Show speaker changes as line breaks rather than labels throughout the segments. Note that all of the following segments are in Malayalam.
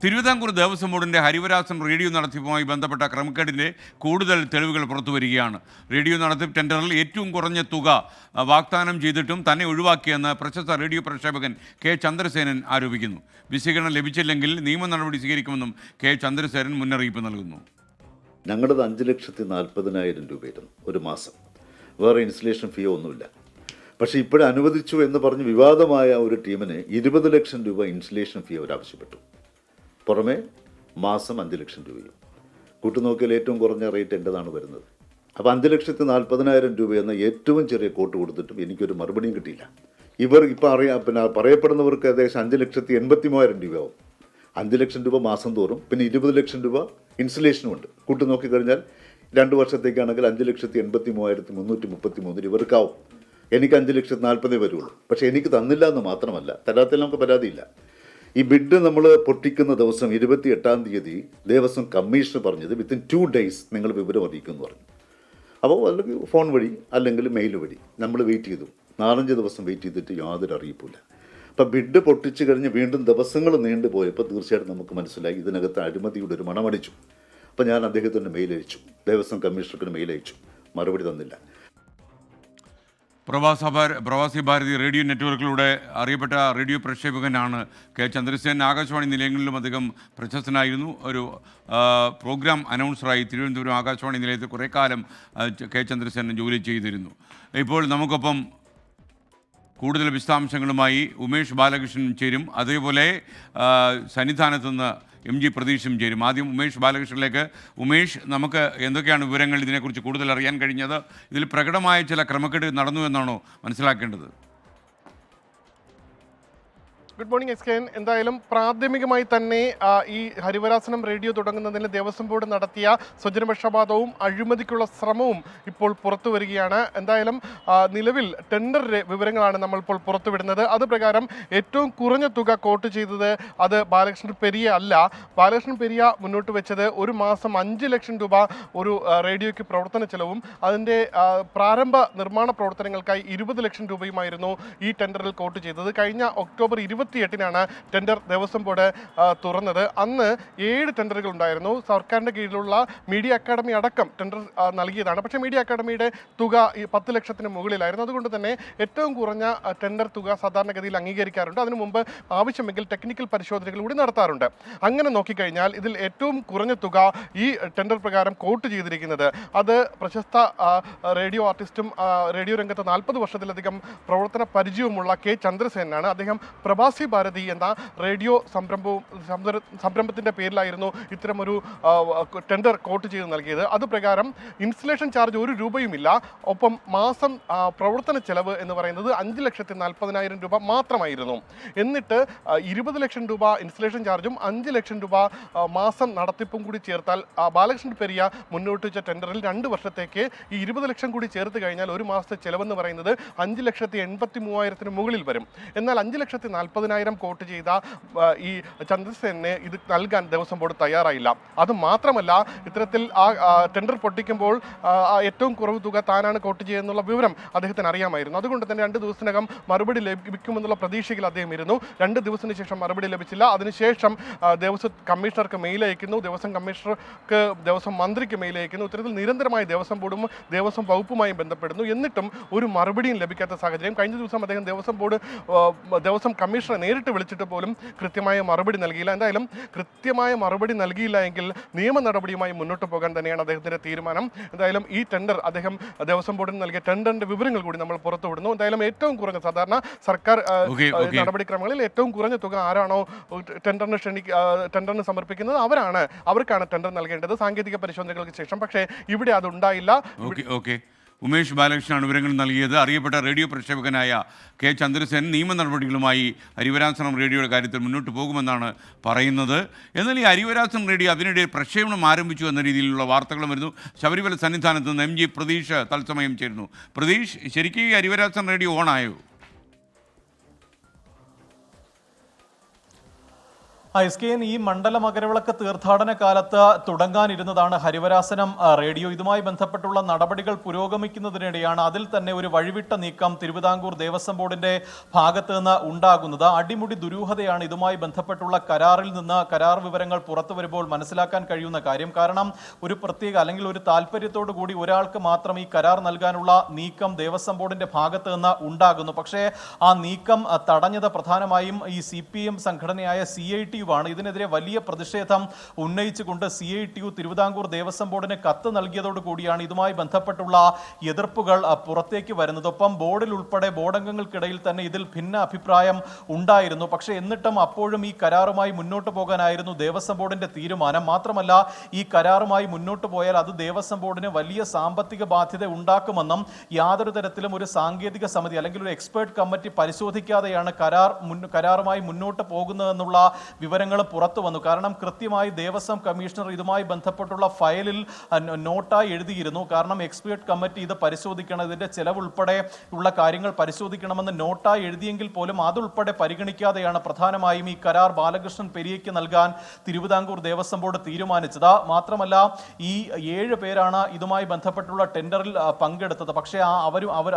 തിരുവിതാംകൂർ ദേവസ്വം ബോർഡിൻ്റെ ഹരിവരാസൻ റേഡിയോ നടത്തിപ്പുമായി ബന്ധപ്പെട്ട ക്രമക്കേടിൻ്റെ കൂടുതൽ തെളിവുകൾ പുറത്തുവരികയാണ്. റേഡിയോ നടത്തിപ്പ് ടെൻഡറിൽ ഏറ്റവും കുറഞ്ഞ തുക വാഗ്ദാനം ചെയ്തിട്ടും തന്നെ ഒഴിവാക്കിയെന്ന് പ്രശസ്ത റേഡിയോ പ്രക്ഷേപകൻ കെ ചന്ദ്രസേനൻ ആരോപിക്കുന്നു. വിശദീകരണം ലഭിച്ചില്ലെങ്കിൽ നിയമ നടപടി സ്വീകരിക്കുമെന്നും കെ ചന്ദ്രസേനൻ മുന്നറിയിപ്പ് നൽകുന്നു.
ഞങ്ങളത് 5,40,000 രൂപയായിരുന്നു ഒരു മാസം. വേറെ ഇൻസ്റ്റലേഷൻ ഫീ ഒന്നുമില്ല. പക്ഷേ ഇപ്പോഴും അനുവദിച്ചു എന്ന് പറഞ്ഞ് വിവാദമായ ഒരു ടീമിന് 20 ലക്ഷം രൂപ ഇൻസ്റ്റലേഷൻ ഫീ അവർ ആവശ്യപ്പെട്ടു. പുറമെ മാസം 5 ലക്ഷം രൂപയും. കൂട്ടുനോക്കിയാൽ ഏറ്റവും കുറഞ്ഞ റേറ്റ് എൻ്റെതാണ് വരുന്നത്. അപ്പോൾ 5,40,000 രൂപ എന്ന ഏറ്റവും ചെറിയ കോട്ട് കൊടുത്തിട്ടും എനിക്കൊരു മറുപടിയും കിട്ടിയില്ല. ഇവർ ഇപ്പോൾ പറയപ്പെടുന്നവർക്ക് ഏകദേശം 5,83,000 രൂപയാവും. 5 ലക്ഷം രൂപ മാസം തോറും, പിന്നെ 20 ലക്ഷം രൂപ ഇൻസ്റ്റലേഷനുമുണ്ട്. കൂട്ടു നോക്കിക്കഴിഞ്ഞാൽ 2 വർഷത്തേക്കാണെങ്കിൽ 5,83,333 ഇവർക്കാവും. എനിക്ക് 5,40,000 വരുള്ളൂ. പക്ഷേ എനിക്ക് തന്നില്ല എന്ന് മാത്രമല്ല, തരാത്തിൽ നമുക്ക് പരാതിയില്ല. ഈ ബിഡ് നമ്മൾ പൊട്ടിക്കുന്ന ദിവസം 28-ാം തീയതി ദേവസ്വം കമ്മീഷണർ പറഞ്ഞത് വിത്തിൻ 2 days നിങ്ങൾ വിവരം അറിയിക്കുമെന്ന് പറഞ്ഞു. അപ്പോൾ അല്ലെങ്കിൽ ഫോൺ വഴി അല്ലെങ്കിൽ മെയിൽ വഴി നമ്മൾ വെയിറ്റ് ചെയ്തു. 4-5 ദിവസം വെയിറ്റ് ചെയ്തിട്ട് യാതൊരു അറിയിപ്പില്ല. അപ്പം ബിഡ് പൊട്ടിച്ച് കഴിഞ്ഞ് വീണ്ടും ദിവസങ്ങൾ നീണ്ടുപോയപ്പോൾ തീർച്ചയായിട്ടും നമുക്ക് മനസ്സിലായി ഇതിനകത്ത് അഴിമതിയുടെ ഒരു മണമടിച്ചു. അപ്പോൾ ഞാൻ അദ്ദേഹത്തിന് മെയിൽ അയച്ചു, ദേവസ്വം കമ്മീഷണർക്ക് മെയിൽ അയച്ചു. മറുപടി തന്നില്ല.
പ്രവാസി ഭാരതി റേഡിയോ നെറ്റ്വർക്കിലൂടെ അറിയപ്പെട്ട റേഡിയോ പ്രക്ഷേപകനാണ് കെ ചന്ദ്രസേനൻ. ആകാശവാണി നിലയങ്ങളിലും അധികം പ്രശസ്തനായിരുന്നു. ഒരു പ്രോഗ്രാം അനൗൺസറായി തിരുവനന്തപുരം ആകാശവാണി നിലയത്തിൽ കുറേ കാലം കെ ചന്ദ്രസേനൻ ജോലി ചെയ്തിരുന്നു. ഇപ്പോൾ നമുക്കൊപ്പം കൂടുതൽ വിശദാംശങ്ങളുമായി ഉമേഷ് ബാലകൃഷ്ണൻ ചേരും. അതേപോലെ സന്നിധാനത്ത് നിന്ന് MG പ്രതീഷും ചേരും. ആദ്യം ഉമേഷ് ബാലകൃഷ്ണനിലേക്ക്. ഉമേഷ്, നമുക്ക് എന്തൊക്കെയാണ് വിവരങ്ങൾ ഇതിനെക്കുറിച്ച് കൂടുതൽ അറിയാൻ കഴിഞ്ഞത്? ഇതിൽ പ്രകടമായ ചില ക്രമക്കേട് നടന്നു എന്നാണോ മനസ്സിലാക്കേണ്ടത്?
Good morning SKN. എന്തായാലും പ്രാഥമികമായി തന്നെ ഈ ഹരിവരാസനം റേഡിയോ തുടങ്ങുന്നതിന് ദേവസ്വം ബോർഡ് നടത്തിയ സ്വജനപക്ഷപാതവും അഴിമതിക്കുള്ള ശ്രമവും ഇപ്പോൾ പുറത്തു വരികയാണ്. എന്തായാലും നിലവിൽ ടെൻഡർ വിവരങ്ങളാണ് നമ്മളിപ്പോൾ പുറത്തുവിടുന്നത്. അത് പ്രകാരം ഏറ്റവും കുറഞ്ഞ തുക കോട്ട് ചെയ്തത് അത് ബാലകൃഷ്ണൻ പെരിയ അല്ല. ബാലകൃഷ്ണൻ പെരിയ മുന്നോട്ട് വെച്ചത് ഒരു മാസം 5 ലക്ഷം രൂപ ഒരു റേഡിയോയ്ക്ക് പ്രവർത്തന ചെലവും അതിൻ്റെ പ്രാരംഭ നിർമ്മാണ പ്രവർത്തനങ്ങൾക്കായി 20 ലക്ഷം രൂപയുമായിരുന്നു ഈ ടെൻഡറിൽ കോട്ട് ചെയ്തത്. കഴിഞ്ഞ ഒക്ടോബർ 28-നാണ് ടെൻഡർ ദേവസ്വം ബോർഡ് തുറന്നത്. അന്ന് 7 ടെൻഡറുകൾ ഉണ്ടായിരുന്നു. സർക്കാരിൻ്റെ കീഴിലുള്ള മീഡിയ അക്കാദമി അടക്കം ടെൻഡർ നൽകിയതാണ്. പക്ഷേ മീഡിയ അക്കാദമിയുടെ തുക 10 ലക്ഷത്തിന് മുകളിലായിരുന്നു. അതുകൊണ്ട് തന്നെ ഏറ്റവും കുറഞ്ഞ ടെൻഡർ തുക സാധാരണഗതിയിൽ അംഗീകരിക്കാറുണ്ട്. അതിനു മുമ്പ് ആവശ്യമെങ്കിൽ ടെക്നിക്കൽ പരിശോധനകൾ കൂടി നടത്താറുണ്ട്. അങ്ങനെ നോക്കിക്കഴിഞ്ഞാൽ ഇതിൽ ഏറ്റവും കുറഞ്ഞ തുക ഈ ടെൻഡർ പ്രകാരം കോട്ട് ചെയ്തിരിക്കുന്നത് അത് പ്രശസ്ത റേഡിയോ ആർട്ടിസ്റ്റും റേഡിയോ രംഗത്ത് 40 വർഷത്തിലധികം പ്രവർത്തന പരിചയവുമുള്ള കെ ചന്ദ്രസേനാണ്. അദ്ദേഹം പ്രവാസി ഭാരതി എന്ന റേഡിയോ സംരംഭത്തിൻ്റെ പേരിലായിരുന്നു ഇത്തരമൊരു ടെൻഡർ കോട്ട് ചെയ്ത് നൽകിയത്. അതുപ്രകാരം ഇൻസ്റ്റലേഷൻ ചാർജ് 1 രൂപയുമില്ല. ഒപ്പം മാസം പ്രവർത്തന ചെലവ് എന്ന് പറയുന്നത് 5,40,000 രൂപ മാത്രമായിരുന്നു. എന്നിട്ട് 20 ലക്ഷം രൂപ ഇൻസ്റ്റലേഷൻ ചാർജും 5 ലക്ഷം രൂപ മാസം നടത്തിപ്പും കൂടി ചേർത്താൽ ബാലകൃഷ്ണൻ പെരിയ മുന്നോട്ട് വെച്ച ടെൻഡറിൽ 2 വർഷത്തേക്ക് ഈ 20 ലക്ഷം കൂടി ചേർത്ത് കഴിഞ്ഞാൽ ഒരു മാസത്തെ ചെലവെന്ന് പറയുന്നത് 5,83,000 മുകളിൽ വരും. എന്നാൽ 5,40,000 കോട്ട് ചെയ്ത ഈ ചന്ദ്രസേനെ ഇത് നൽകാൻ ദേവസ്വം ബോർഡ് തയ്യാറായില്ല. അത് മാത്രമല്ല, ഇത്തരത്തിൽ ടെൻഡർ പൊട്ടിക്കുമ്പോൾ ഏറ്റവും കുറവ് തുക താനാണ് കോട്ട് ചെയ്യുന്നുള്ള വിവരം അദ്ദേഹത്തിന് അറിയാമായിരുന്നു. അതുകൊണ്ട് തന്നെ 2 ദിവസത്തിനകം മറുപടി ലഭിക്കുമെന്നുള്ള പ്രതീക്ഷയിൽ അദ്ദേഹം ഇരുന്നു. 2 ദിവസത്തിന് ശേഷം മറുപടി ലഭിച്ചില്ല. അതിനുശേഷം ദേവസ്വം കമ്മീഷണർക്ക് മെയിൽ അയക്കുന്നു, ദേവസ്വം കമ്മീഷണർക്ക് ദേവസ്വം മന്ത്രിക്ക് മെയിൽ അയക്കുന്നു. ഇത്തരത്തിൽ നിരന്തരമായി ദേവസ്വം ബോർഡും ദേവസ്വം വകുപ്പുമായും ബന്ധപ്പെടുന്നു. എന്നിട്ടും ഒരു മറുപടിയും ലഭിക്കാത്ത സാഹചര്യം. കഴിഞ്ഞ ദിവസം അദ്ദേഹം ദേവസ്വം കമ്മീഷണറെ നേരിട്ട് വിളിച്ചിട്ട് പോലും കൃത്യമായ മറുപടി നൽകിയില്ല. എന്തായാലും കൃത്യമായ മറുപടി നൽകിയില്ല എങ്കിൽ നിയമ നടപടിയുമായി മുന്നോട്ട് പോകാൻ തന്നെയാണ് അദ്ദേഹത്തിൻ്റെ തീരുമാനം. എന്തായാലും ഈ ടെൻഡർ അദ്ദേഹം ദേവസ്വം ബോർഡിന് നൽകിയ ടെൻഡറിന്റെ വിവരങ്ങൾ കൂടി നമ്മൾ പുറത്തുവിടുന്നു. എന്തായാലും ഏറ്റവും കുറഞ്ഞ സാധാരണ സർക്കാർ നടപടിക്രമങ്ങളിൽ ഏറ്റവും കുറഞ്ഞ തുക ആരാണോ ടെൻഡറിന് സമർപ്പിക്കുന്നത് അവർക്കാണ് ടെൻഡർ നൽകേണ്ടത് സാങ്കേതിക പരിശോധനകൾക്ക് ശേഷം. പക്ഷേ ഇവിടെ അതുണ്ടായില്ല.
ഉമേഷ് ബാലകൃഷ്ണനാണ് വിവരങ്ങൾ നൽകിയത്. അറിയപ്പെട്ട റേഡിയോ പ്രക്ഷേപകനായ കെ ചന്ദ്രസേനൻ നിയമ നടപടികളുമായി ഹരിവരാസനം റേഡിയോയുടെ കാര്യത്തിൽ മുന്നോട്ട് പോകുമെന്നാണ് പറയുന്നത്. എന്നാൽ ഈ ഹരിവരാസനം റേഡിയോ അതിനിടെ പ്രക്ഷേപണം ആരംഭിച്ചു എന്ന രീതിയിലുള്ള വാർത്തകളും വരുന്നു. ശബരിമല സന്നിധാനത്ത് നിന്ന് MG പ്രതീഷ് തത്സമയം ചേരുന്നു. പ്രതീഷ്, ശരിക്കും ഈ ഹരിവരാസനം റേഡിയോ ഓണായോ?
SKN ഈ മണ്ഡല മകരവിളക്ക് തീർത്ഥാടന കാലത്ത് തുടങ്ങാനിരുന്നതാണ് ഹരിവരാസനം റേഡിയോ. ഇതുമായി ബന്ധപ്പെട്ടുള്ള നടപടികൾ പുരോഗമിക്കുന്നതിനിടെയാണ് അതിൽ തന്നെ ഒരു വഴിവിട്ട നീക്കം തിരുവിതാംകൂർ ദേവസ്വം ബോർഡിന്റെ ഭാഗത്ത് നിന്ന് ഉണ്ടാകുന്നത്. അടിമുടി ദുരൂഹതയാണ് ഇതുമായി ബന്ധപ്പെട്ടുള്ള കരാറിൽ നിന്ന് കരാർ വിവരങ്ങൾ പുറത്തു വരുമ്പോൾ മനസ്സിലാക്കാൻ കഴിയുന്ന കാര്യം. കാരണം ഒരു പ്രത്യേക അല്ലെങ്കിൽ ഒരു താല്പര്യത്തോടു കൂടി ഒരാൾക്ക് മാത്രം ഈ കരാർ നൽകാനുള്ള നീക്കം ദേവസ്വം ബോർഡിന്റെ ഭാഗത്ത് നിന്ന് ഉണ്ടാകുന്നു. പക്ഷേ ആ നീക്കം തടഞ്ഞത് പ്രധാനമായും ഈ CPM സംഘടനയായ CITU ആണ്. ഇതിനെതിരെ വലിയ പ്രതിഷേധം ഉന്നയിച്ചുകൊണ്ട് CITU തിരുവിതാംകൂർ ദേവസ്വം ബോർഡിന് കത്ത് നൽകിയതോടുകൂടിയാണ് ഇതുമായി ബന്ധപ്പെട്ടുള്ള എതിർപ്പുകൾ പുറത്തേക്ക് വരുന്നത്. ഒപ്പം ബോർഡിൽ ഉൾപ്പെടെ ബോർഡംഗങ്ങൾക്കിടയിൽ തന്നെ ഇതിൽ ഭിന്ന അഭിപ്രായം ഉണ്ടായിരുന്നു. പക്ഷേ എന്നിട്ടും അപ്പോഴും ഈ കരാറുമായി മുന്നോട്ട് പോകാനായിരുന്നു ദേവസ്വം ബോർഡിന്റെ തീരുമാനം. മാത്രമല്ല ഈ കരാറുമായി മുന്നോട്ട് പോയാൽ അത് ദേവസ്വം ബോർഡിന് വലിയ സാമ്പത്തിക ബാധ്യത ഉണ്ടാക്കുമെന്നും യാതൊരു തരത്തിലും ഒരു സാങ്കേതിക സമിതി അല്ലെങ്കിൽ ഒരു എക്സ്പേർട്ട് കമ്മിറ്റി പരിശോധിക്കാതെയാണ് കരാറുമായി മുന്നോട്ട് പോകുന്നതെന്നുള്ള വിവരങ്ങൾ പുറത്തു വന്നു. കാരണം കൃത്യമായി ദേവസ്വം കമ്മീഷണർ ഇതുമായി ബന്ധപ്പെട്ടുള്ള ഫയലിൽ നോട്ടായി എഴുതിയിരുന്നു. കാരണം എക്സ്പേർട്ട് കമ്മിറ്റി ഇത് പരിശോധിക്കണം, ഇതിന്റെ ചെലവ് ഉൾപ്പെടെ ഉള്ള കാര്യങ്ങൾ പരിശോധിക്കണമെന്ന് നോട്ടായി എഴുതിയെങ്കിൽ പോലും അതുൾപ്പെടെ പരിഗണിക്കാതെയാണ് പ്രധാനമായും ഈ കരാർ ബാലകൃഷ്ണൻ പെരിയയ്ക്ക് നൽകാൻ തിരുവിതാംകൂർ ദേവസ്വം ബോർഡ് തീരുമാനിച്ചത്. മാത്രമല്ല ഈ 7 പേരാണ് ഇതുമായി ബന്ധപ്പെട്ടുള്ള ടെൻഡറിൽ പങ്കെടുത്തത്. പക്ഷേ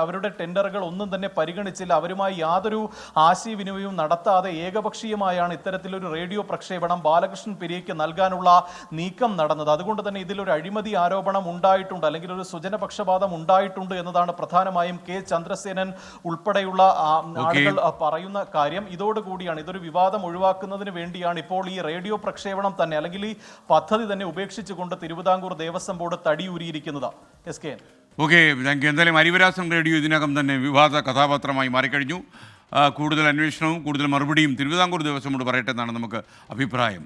അവരുടെ ടെൻഡറുകൾ ഒന്നും തന്നെ പരിഗണിച്ചില്ല. അവരുമായി യാതൊരു ആശയവിനിമയവും നടത്താതെ ഏകപക്ഷീയമായാണ് ഇത്തരത്തിലൊരു റേഡിയോ പ്രക്ഷേപണം ബാലകൃഷ്ണൻ പെരിയയ്ക്ക് നൽകാനുള്ള നീക്കം നടന്നത്. അതുകൊണ്ട് തന്നെ ഇതിലൊരു അഴിമതി ആരോപണം ഉണ്ടായിട്ടുണ്ട്, അല്ലെങ്കിൽ ഒരു സ്വജനപക്ഷപാതം ഉണ്ടായിട്ടുണ്ട് എന്നതാണ് പ്രധാനമായും K. ചന്ദ്രസേനൻ ഉൾപ്പെടെയുള്ള ആളുകൾ പറയുന്ന കാര്യം. ഇതോടുകൂടിയാണ് ഇതൊരു വിവാദം ഒഴിവാക്കുന്നതിന് വേണ്ടിയാണ് ഇപ്പോൾ ഈ റേഡിയോ പ്രക്ഷേപണം തന്നെ അല്ലെങ്കിൽ ഈ പദ്ധതി തന്നെ ഉപേക്ഷിച്ചുകൊണ്ട് തിരുവിതാംകൂർ ദേവസ്വം ബോർഡ് തടിയൂരിയിരിക്കുന്നത്. SKN.
Okay, thank you. എന്തായാലും ഹരിവരാസനം റേഡിയോ ഇതിനകം തന്നെ വിവാദ കഥാപാത്രമായി മാറിക്കഴിഞ്ഞു. കൂടുതൽ അന്വേഷണവും കൂടുതൽ മറുപടിയും തിരുവിതാംകൂർ ദേവസ്വം ബോർഡ് പറയട്ടെ എന്നാണ് നമുക്ക് അഭിപ്രായം.